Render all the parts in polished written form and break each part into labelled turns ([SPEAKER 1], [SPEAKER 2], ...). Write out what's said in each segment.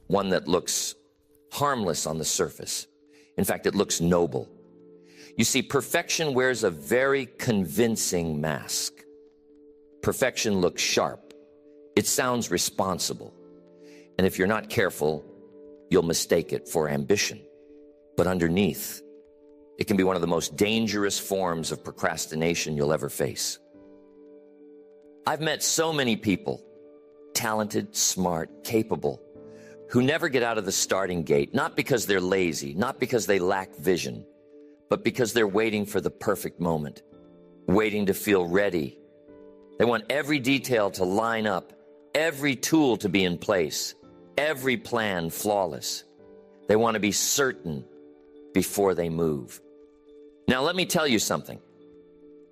[SPEAKER 1] one that looks harmless on the surface. In fact, it looks noble. You see, perfection wears a very convincing mask. Perfection looks sharp. It sounds responsible. And if you're not careful, you'll mistake it for ambition. But underneath, it can be one of the most dangerous forms of procrastination you'll ever face. I've met so many people, talented, smart, capable, who never get out of the starting gate, not because they're lazy, not because they lack vision, but because they're waiting for the perfect moment, waiting to feel ready. They want every detail to line up, every tool to be in place, every plan flawless. They want to be certain before they move. Now, let me tell you something.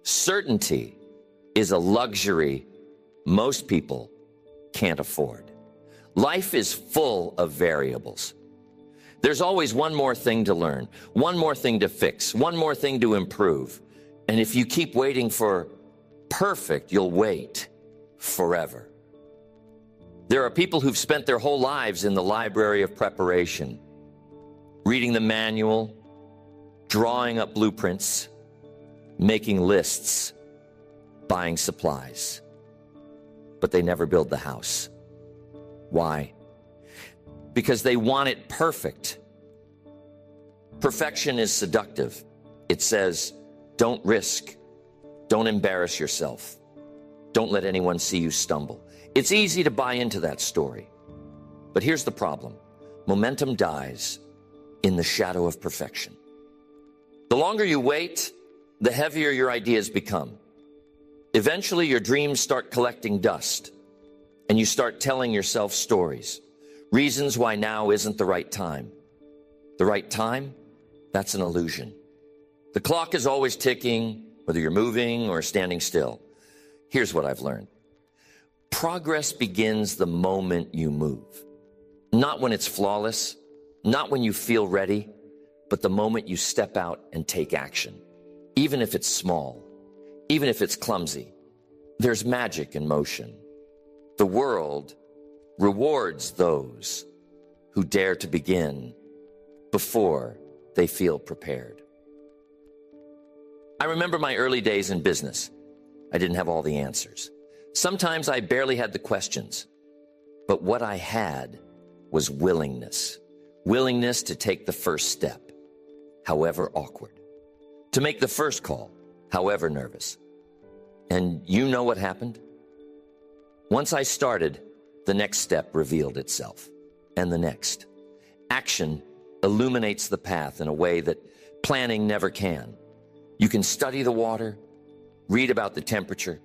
[SPEAKER 1] Certainty is a luxury most people can't afford. Life is full of variables. There's always one more thing to learn, one more thing to fix, one more thing to improve. And if you keep waiting for perfect, you'll wait forever. There are people who've spent their whole lives in the library of preparation, reading the manual, drawing up blueprints, making lists, buying supplies. But they never build the house. Why? Because they want it perfect. Perfection is seductive. It says, don't risk. Don't embarrass yourself. Don't let anyone see you stumble. It's easy to buy into that story. But here's the problem. Momentum dies in the shadow of perfection. The longer you wait, the heavier your ideas become. Eventually, your dreams start collecting dust, and you start telling yourself stories, reasons why now isn't the right time. The right time? That's an illusion. The clock is always ticking, whether you're moving or standing still. Here's what I've learned. Progress begins the moment you move. Not when it's flawless, not when you feel ready, but the moment you step out and take action. Even if it's small, even if it's clumsy, there's magic in motion. The world rewards those who dare to begin before they feel prepared. I remember my early days in business. I didn't have all the answers. Sometimes I barely had the questions. But what I had was willingness. Willingness to take the first step, however awkward. To make the first call, however nervous. And you know what happened? Once I started, the next step revealed itself. And the next. Action illuminates the path in a way that planning never can. You can study the water, read about the temperature,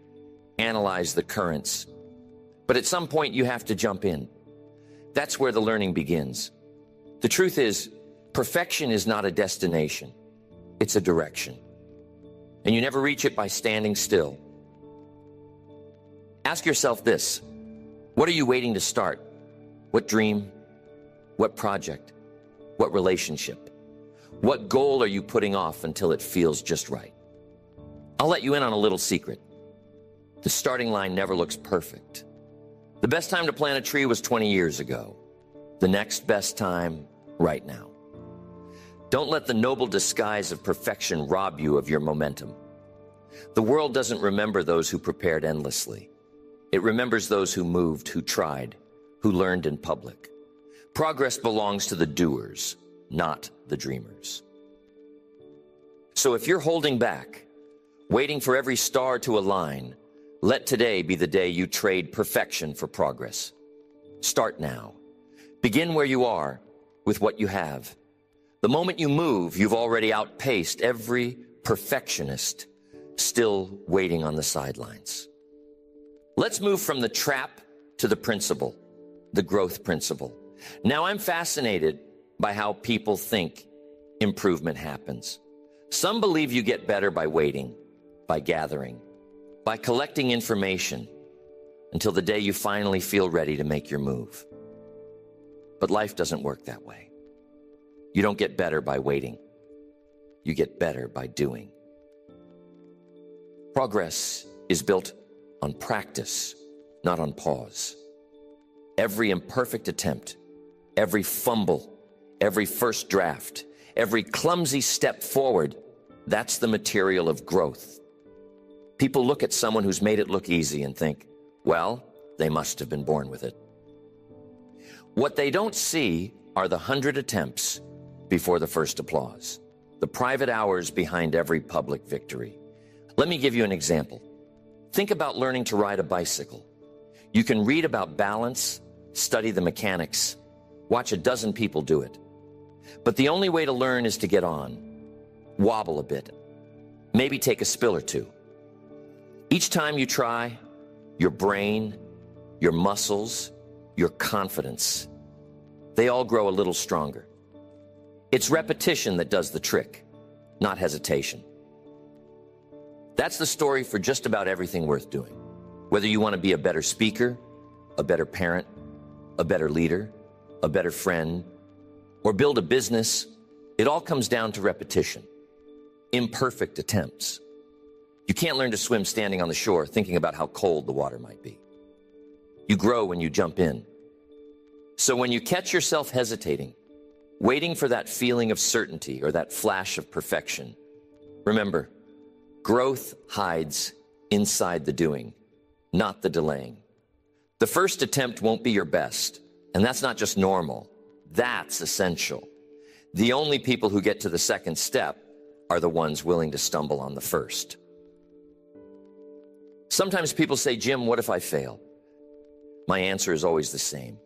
[SPEAKER 1] analyze the currents. But at some point, you have to jump in. That's where the learning begins. The truth is, perfection is not a destination. It's a direction. And you never reach it by standing still. Ask yourself this. What are you waiting to start? What dream? What project? What relationship? What goal are you putting off until it feels just right? I'll let you in on a little secret. The starting line never looks perfect. The best time to plant a tree was 20 years ago. The next best time, right now. Don't let the noble disguise of perfection rob you of your momentum. The world doesn't remember those who prepared endlessly. It remembers those who moved, who tried, who learned in public. Progress belongs to the doers, not the dreamers. So if you're holding back, waiting for every star to align, let today be the day you trade perfection for progress. Start now. Begin where you are with what you have. The moment you move, you've already outpaced every perfectionist still waiting on the sidelines. Let's move from the trap to the principle, the growth principle. Now, I'm fascinated by how people think improvement happens. Some believe you get better by waiting, by gathering, by collecting information until the day you finally feel ready to make your move. But life doesn't work that way. You don't get better by waiting. You get better by doing. Progress is built on practice, not on pause. Every imperfect attempt every fumble, every first draft, every clumsy step forward, that's the material of growth. People look at someone who's made it look easy and think, well, they must have been born with it. What they don't see are the 100 attempts before the first applause, the private hours behind every public victory. Let me give you an example. Think about learning to ride a bicycle. You can read about balance, study the mechanics, watch a dozen people do it. But the only way to learn is to get on, wobble a bit, maybe take a spill or two. Each time you try, your brain, your muscles, your confidence, they all grow a little stronger. It's repetition that does the trick, not hesitation. That's the story for just about everything worth doing. Whether you want to be a better speaker, a better parent, a better leader, a better friend, or build a business, it all comes down to repetition. Imperfect attempts. You can't learn to swim standing on the shore thinking about how cold the water might be. You grow when you jump in. So when you catch yourself hesitating, waiting for that feeling of certainty or that flash of perfection, remember, growth hides inside the doing, not the delaying. The first attempt won't be your best, and that's not just normal, that's essential. The only people who get to the second step are the ones willing to stumble on the first. Sometimes people say, Jim, what if I fail? My answer is always the same.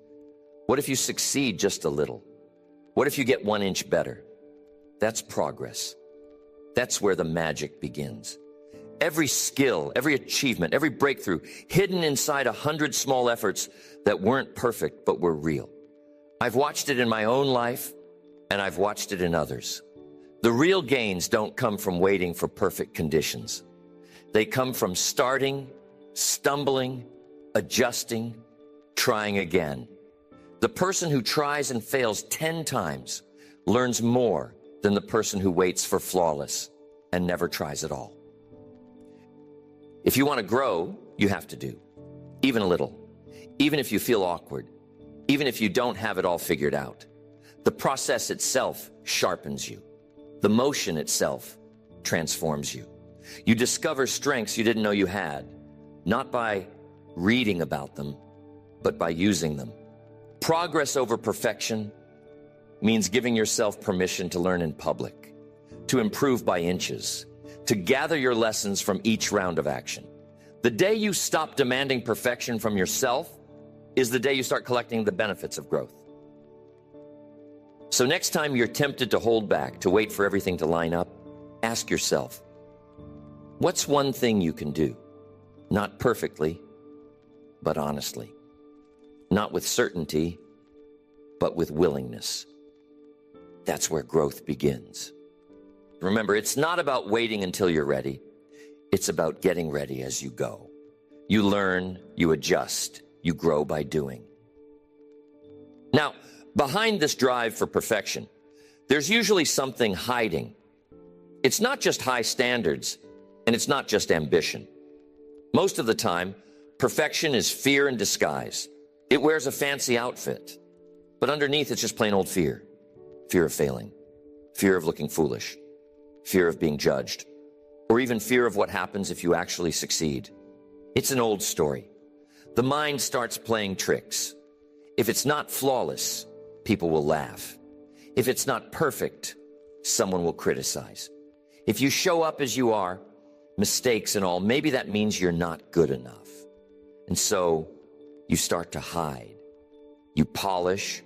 [SPEAKER 1] What if you succeed just a little? What if you get 1 inch better? That's progress. That's where the magic begins. Every skill, every achievement, every breakthrough, hidden inside 100 small efforts that weren't perfect but were real. I've watched it in my own life, and I've watched it in others. The real gains don't come from waiting for perfect conditions. They come from starting, stumbling, adjusting, trying again. The person who tries and fails 10 times learns more than the person who waits for flawless and never tries at all. If you want to grow, you have to do, even a little, even if you feel awkward, even if you don't have it all figured out. The process itself sharpens you. The motion itself transforms you. You discover strengths you didn't know you had, not by reading about them, but by using them. Progress over perfection means giving yourself permission to learn in public, to improve by inches, to gather your lessons from each round of action. The day you stop demanding perfection from yourself is the day you start collecting the benefits of growth. So next time you're tempted to hold back, to wait for everything to line up, ask yourself, what's one thing you can do? Not perfectly, but honestly. Not with certainty, but with willingness. That's where growth begins. Remember, it's not about waiting until you're ready. It's about getting ready as you go. You learn, you adjust, you grow by doing. Now, behind this drive for perfection, there's usually something hiding. It's not just high standards, and it's not just ambition. Most of the time, perfection is fear in disguise. It wears a fancy outfit, but underneath it's just plain old fear. Fear of failing, fear of looking foolish, fear of being judged, or even fear of what happens if you actually succeed. It's an old story. The mind starts playing tricks. If it's not flawless, people will laugh. If it's not perfect, someone will criticize. If you show up as you are, mistakes and all, maybe that means you're not good enough. And so you start to hide. You polish,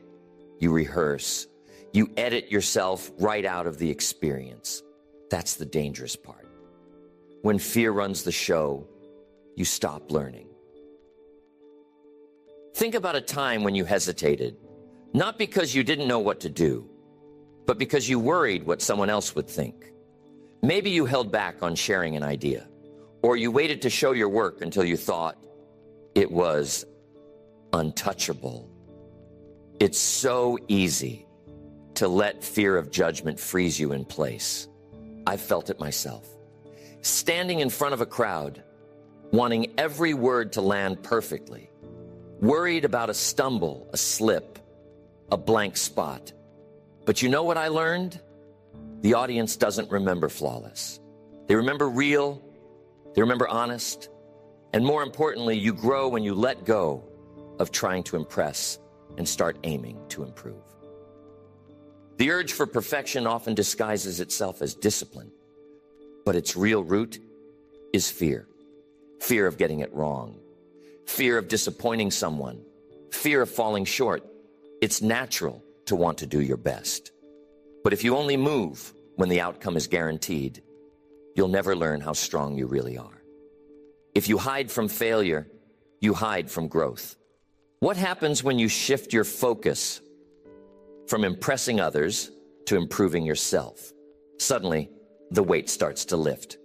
[SPEAKER 1] you rehearse, you edit yourself right out of the experience. That's the dangerous part. When fear runs the show, you stop learning. Think about a time when you hesitated, not because you didn't know what to do, but because you worried what someone else would think. Maybe you held back on sharing an idea, or you waited to show your work until you thought it was untouchable. It's so easy to let fear of judgment freeze you in place. I've felt it myself. Standing in front of a crowd, wanting every word to land perfectly, worried about a stumble, a slip, a blank spot. But you know what I learned? The audience doesn't remember flawless. They remember real, they remember honest, and more importantly, you grow when you let go of trying to impress and start aiming to improve. The urge for perfection often disguises itself as discipline, but its real root is fear. Fear of getting it wrong, fear of disappointing someone, fear of falling short. It's natural to want to do your best. But if you only move when the outcome is guaranteed, you'll never learn how strong you really are. If you hide from failure, you hide from growth. What happens when you shift your focus from impressing others to improving yourself? Suddenly, the weight starts to lift.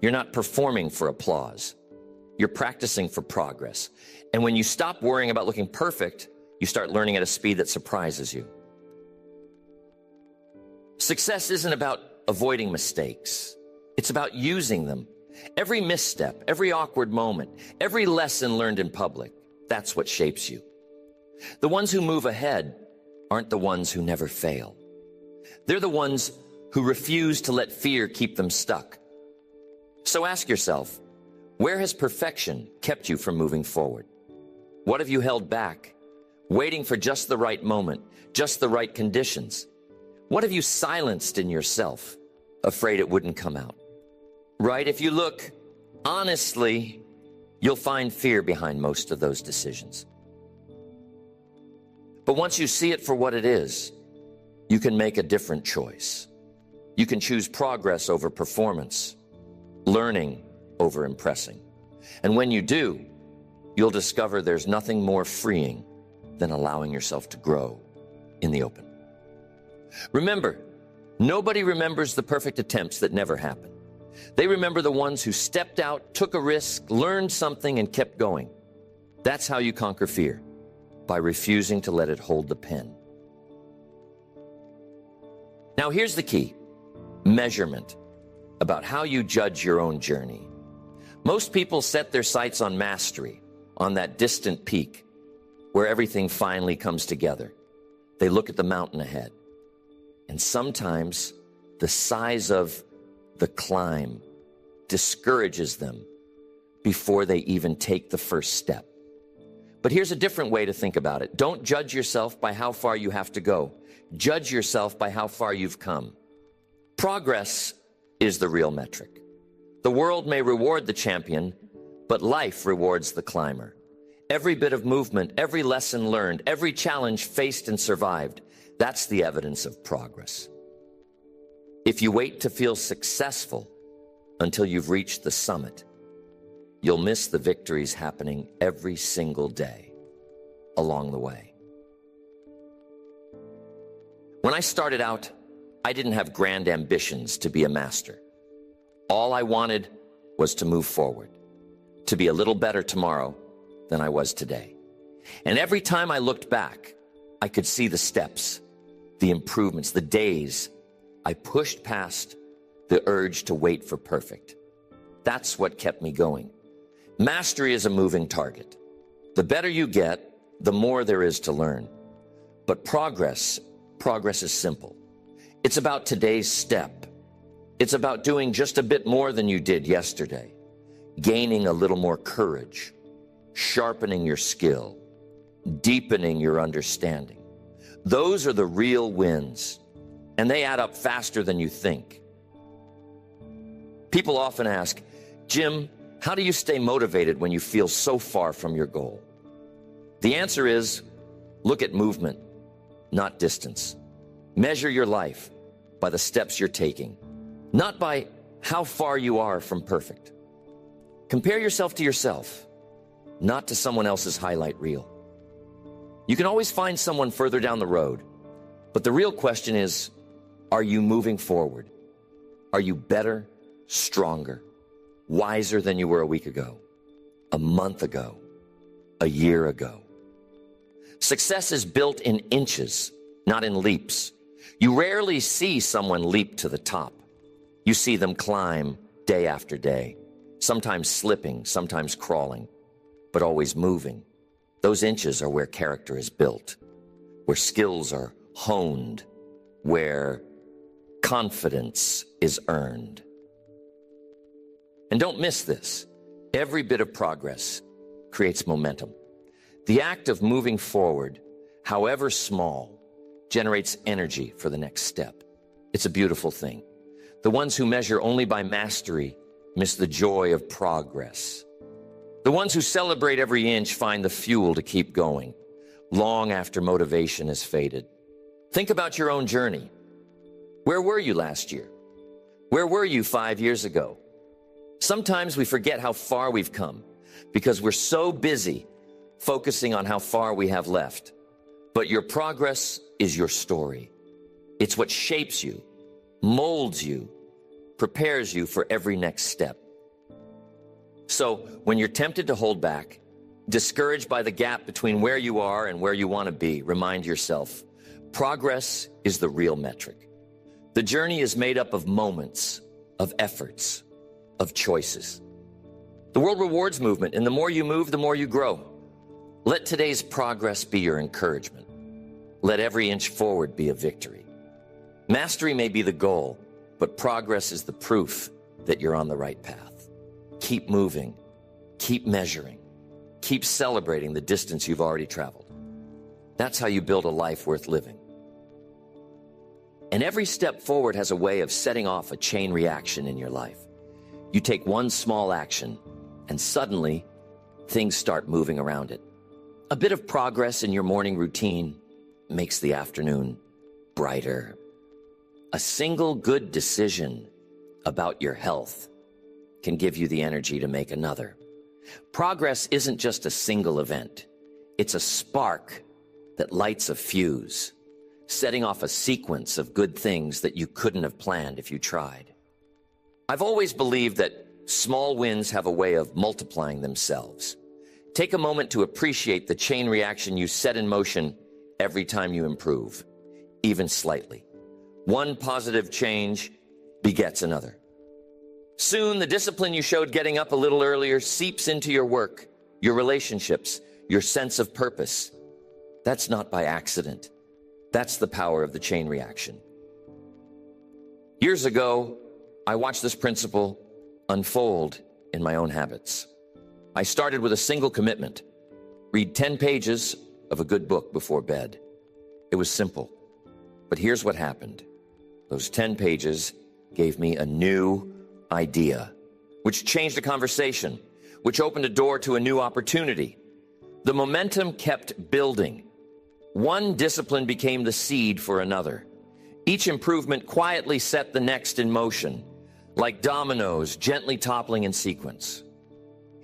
[SPEAKER 1] You're not performing for applause. You're practicing for progress. And when you stop worrying about looking perfect, you start learning at a speed that surprises you. Success isn't about avoiding mistakes. It's about using them. Every misstep, every awkward moment, every lesson learned in public, that's what shapes you. The ones who move ahead aren't the ones who never fail. They're the ones who refuse to let fear keep them stuck. So ask yourself, where has perfection kept you from moving forward? What have you held back, waiting for just the right moment, just the right conditions? What have you silenced in yourself, afraid it wouldn't come out? Right? If you look honestly, you'll find fear behind most of those decisions. But once you see it for what it is, you can make a different choice. You can choose progress over performance, learning over impressing. And when you do, you'll discover there's nothing more freeing than allowing yourself to grow in the open. Remember, nobody remembers the perfect attempts that never happen. They remember the ones who stepped out, took a risk, learned something, and kept going. That's how you conquer fear, by refusing to let it hold the pen. Now here's the key: measurement, about how you judge your own journey. Most people set their sights on mastery, on that distant peak, where everything finally comes together. They look at the mountain ahead. And sometimes the size of the climb discourages them before they even take the first step. But here's a different way to think about it. Don't judge yourself by how far you have to go. Judge yourself by how far you've come. Progress is the real metric. The world may reward the champion, but life rewards the climber. Every bit of movement, every lesson learned, every challenge faced and survived, that's the evidence of progress. If you wait to feel successful until you've reached the summit, you'll miss the victories happening every single day along the way. When I started out, I didn't have grand ambitions to be a master. All I wanted was to move forward, to be a little better tomorrow than I was today. And every time I looked back, I could see the steps, the improvements, the days I pushed past the urge to wait for perfect. That's what kept me going. Mastery is a moving target. The better you get, the more there is to learn. But progress is simple. It's about today's step. It's about doing just a bit more than you did yesterday, gaining a little more courage, sharpening your skill, deepening your understanding. Those are the real wins, and they add up faster than you think. People often ask, Jim, how do you stay motivated when you feel so far from your goal? The answer is, look at movement, not distance. Measure your life by the steps you're taking, not by how far you are from perfect. Compare yourself to yourself, not to someone else's highlight reel. You can always find someone further down the road, but the real question is, are you moving forward? Are you better, stronger, wiser than you were a week ago, a month ago, a year ago? Success is built in inches, not in leaps. You rarely see someone leap to the top. You see them climb day after day, sometimes slipping, sometimes crawling, but always moving. Those inches are where character is built. where skills are honed, where confidence is earned. And don't miss this. Every bit of progress creates momentum. The act of moving forward, however small, generates energy for the next step. It's a beautiful thing. The ones who measure only by mastery miss the joy of progress. The ones who celebrate every inch find the fuel to keep going, long after motivation has faded. Think about your own journey. Where were you last year? Where were you 5 years ago? Sometimes we forget how far we've come because we're so busy focusing on how far we have left. But your progress is your story. It's what shapes you, molds you, prepares you for every next step. So when you're tempted to hold back, discouraged by the gap between where you are and where you want to be, remind yourself, progress is the real metric. The journey is made up of moments, of efforts, of choices. The world rewards movement, and the more you move, the more you grow. Let today's progress be your encouragement. Let every inch forward be a victory. Mastery may be the goal, but progress is the proof that you're on the right path. Keep moving, keep measuring, keep celebrating the distance you've already traveled. That's how you build a life worth living. And every step forward has a way of setting off a chain reaction in your life. You take one small action, and suddenly, things start moving around it. A bit of progress in your morning routine makes the afternoon brighter. A single good decision about your health can give you the energy to make another. Progress isn't just a single event. It's a spark that lights a fuse, setting off a sequence of good things that you couldn't have planned if you tried. I've always believed that small wins have a way of multiplying themselves. Take a moment to appreciate the chain reaction you set in motion every time you improve, even slightly. One positive change begets another. Soon, the discipline you showed getting up a little earlier seeps into your work, your relationships, your sense of purpose. That's not by accident. That's the power of the chain reaction. Years ago, I watched this principle unfold in my own habits. I started with a single commitment: read 10 pages of a good book before bed. It was simple, but here's what happened. Those 10 pages gave me a new idea, which changed the conversation, which opened a door to a new opportunity. The momentum kept building. One discipline became the seed for another. Each improvement quietly set the next in motion, like dominoes gently toppling in sequence.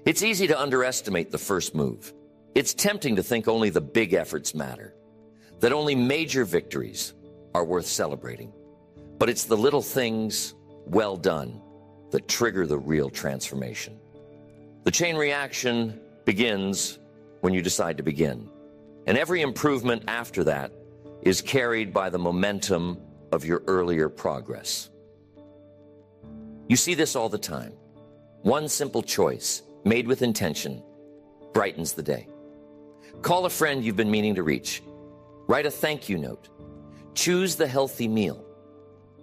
[SPEAKER 1] It's easy to underestimate the first move. It's tempting to think only the big efforts matter, that only major victories are worth celebrating. But it's the little things, well done, that trigger the real transformation. The chain reaction begins when you decide to begin. And every improvement after that is carried by the momentum of your earlier progress. You see this all the time. One simple choice, made with intention, brightens the day. Call a friend you've been meaning to reach. Write a thank you note. Choose the healthy meal.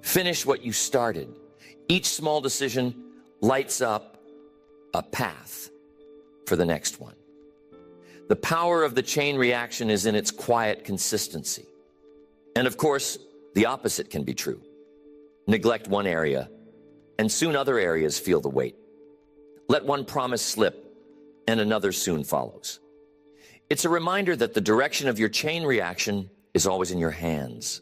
[SPEAKER 1] Finish what you started. Each small decision lights up a path for the next one. The power of the chain reaction is in its quiet consistency. And of course, the opposite can be true. Neglect one area, and soon other areas feel the weight. Let one promise slip, and another soon follows. It's a reminder that the direction of your chain reaction is always in your hands.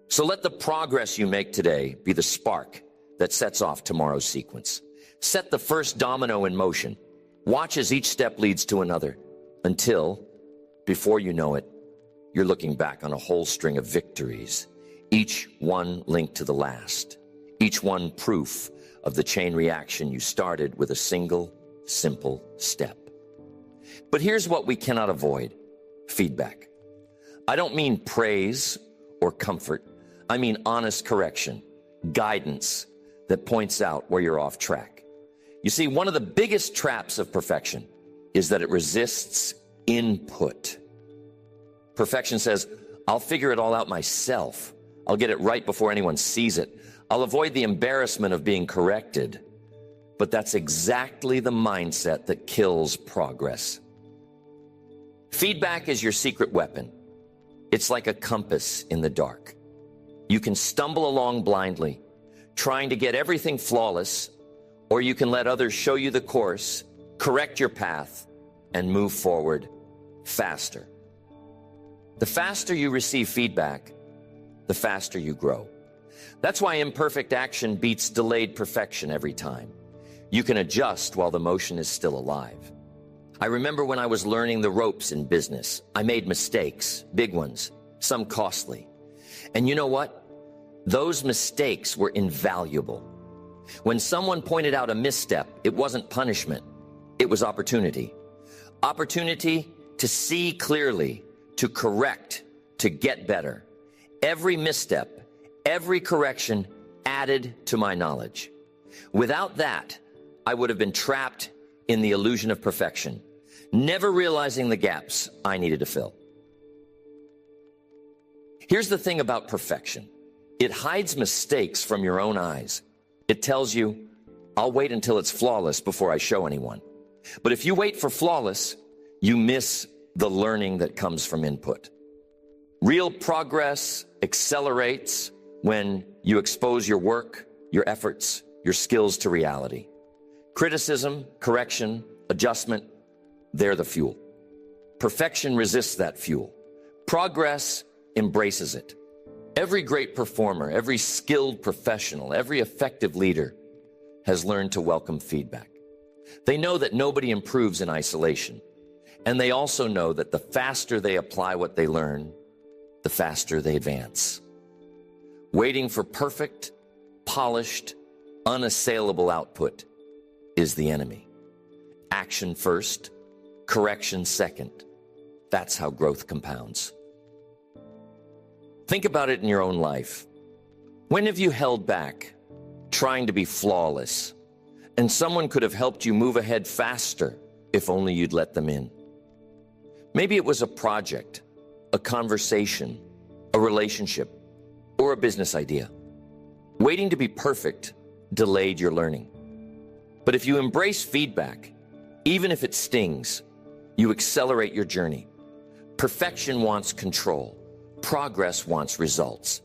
[SPEAKER 1] So let the progress you make today be the spark that sets off tomorrow's sequence. Set the first domino in motion. Watch as each step leads to another until, before you know it, you're looking back on a whole string of victories, each one linked to the last, each one proof of the chain reaction you started with a single, simple step. But here's what we cannot avoid: feedback. I don't mean praise or comfort. I mean honest correction, guidance that points out where you're off track. You see, one of the biggest traps of perfection is that it resists input. Perfection says, I'll figure it all out myself. I'll get it right before anyone sees it. I'll avoid the embarrassment of being corrected. But that's exactly the mindset that kills progress. Feedback is your secret weapon. It's like a compass in the dark. You can stumble along blindly, trying to get everything flawless, or you can let others show you the course, correct your path, and move forward faster. The faster you receive feedback, the faster you grow. That's why imperfect action beats delayed perfection every time. You can adjust while the motion is still alive. I remember when I was learning the ropes in business, I made mistakes, big ones, some costly. And you know what? Those mistakes were invaluable. When someone pointed out a misstep, it wasn't punishment, it was opportunity. Opportunity to see clearly, to correct, to get better. Every misstep, every correction added to my knowledge. Without that, I would have been trapped in the illusion of perfection, never realizing the gaps I needed to fill. Here's the thing about perfection. It hides mistakes from your own eyes. It tells you, I'll wait until it's flawless before I show anyone. But if you wait for flawless, you miss the learning that comes from input. Real progress accelerates when you expose your work, your efforts, your skills to reality. Criticism, correction, adjustment, they're the fuel. Perfection resists that fuel. Progress embraces it. Every great performer, every skilled professional, every effective leader has learned to welcome feedback. They know that nobody improves in isolation. And they also know that the faster they apply what they learn, the faster they advance. Waiting for perfect, polished, unassailable output is the enemy. Action first, correction second. That's how growth compounds. Think about it in your own life. When have you held back, trying to be flawless, and someone could have helped you move ahead faster if only you'd let them in? Maybe it was a project, a conversation, a relationship, or a business idea. Waiting to be perfect delayed your learning. But if you embrace feedback, even if it stings, you accelerate your journey. Perfection wants control. Progress wants results.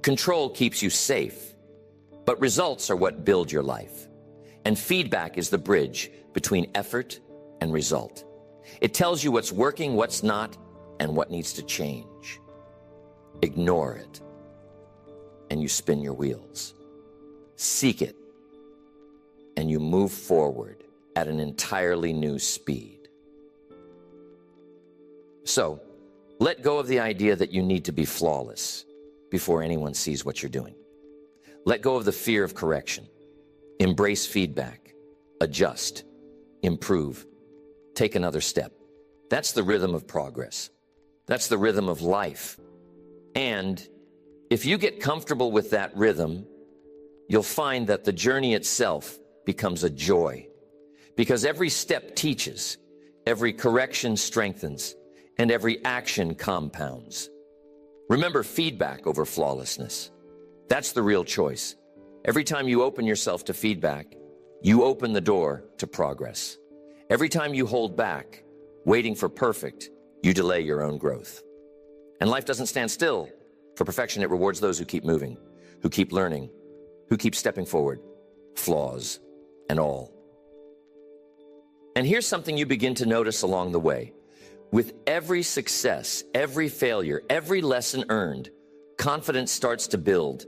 [SPEAKER 1] Control keeps you safe, but results are what build your life. And feedback is the bridge between effort and result. It tells you what's working, what's not, and what needs to change. Ignore it, and you spin your wheels. Seek it, and you move forward at an entirely new speed. So, let go of the idea that you need to be flawless before anyone sees what you're doing. Let go of the fear of correction. Embrace feedback. Adjust. Improve. Take another step. That's the rhythm of progress. That's the rhythm of life. And if you get comfortable with that rhythm, you'll find that the journey itself becomes a joy. Because every step teaches, every correction strengthens, and every action compounds. Remember feedback over flawlessness. That's the real choice. Every time you open yourself to feedback, you open the door to progress. Every time you hold back, waiting for perfect, you delay your own growth. And life doesn't stand still. For perfection, it rewards those who keep moving, who keep learning, who keep stepping forward, flaws and all. And here's something you begin to notice along the way. With every success, every failure, every lesson earned, confidence starts to build,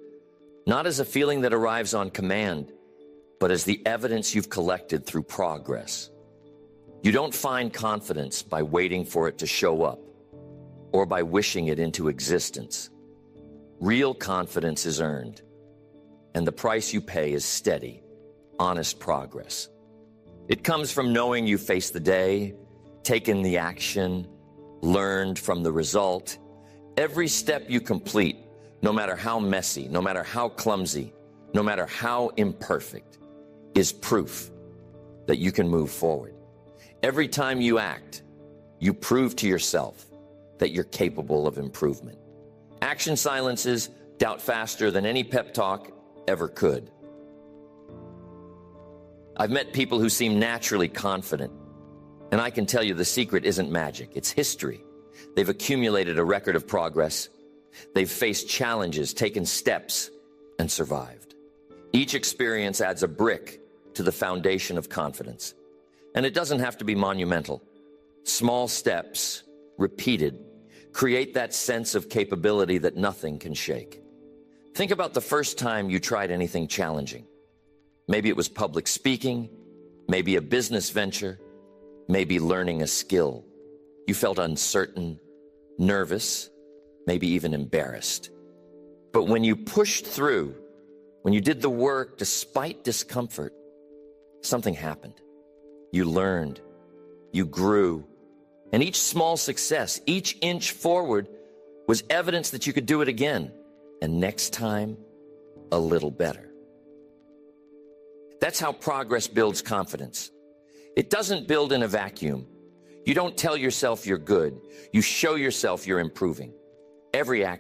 [SPEAKER 1] not as a feeling that arrives on command, but as the evidence you've collected through progress. You don't find confidence by waiting for it to show up or by wishing it into existence. Real confidence is earned, and the price you pay is steady, honest progress. It comes from knowing you faced the day, taken the action, learned from the result. Every step you complete, no matter how messy, no matter how clumsy, no matter how imperfect, is proof that you can move forward. Every time you act, you prove to yourself that you're capable of improvement. Action silences doubt faster than any pep talk ever could. I've met people who seem naturally confident, and I can tell you the secret isn't magic, it's history. They've accumulated a record of progress. They've faced challenges, taken steps, and survived. Each experience adds a brick to the foundation of confidence. And it doesn't have to be monumental. Small steps, repeated, create that sense of capability that nothing can shake. Think about the first time you tried anything challenging. Maybe it was public speaking, maybe a business venture, maybe learning a skill. You felt uncertain, nervous, maybe even embarrassed. But when you pushed through, when you did the work despite discomfort, something happened. You learned, you grew, and each small success, each inch forward was evidence that you could do it again, and next time, a little better. That's how progress builds confidence. It doesn't build in a vacuum. You don't tell yourself you're good. You show yourself you're improving. Every action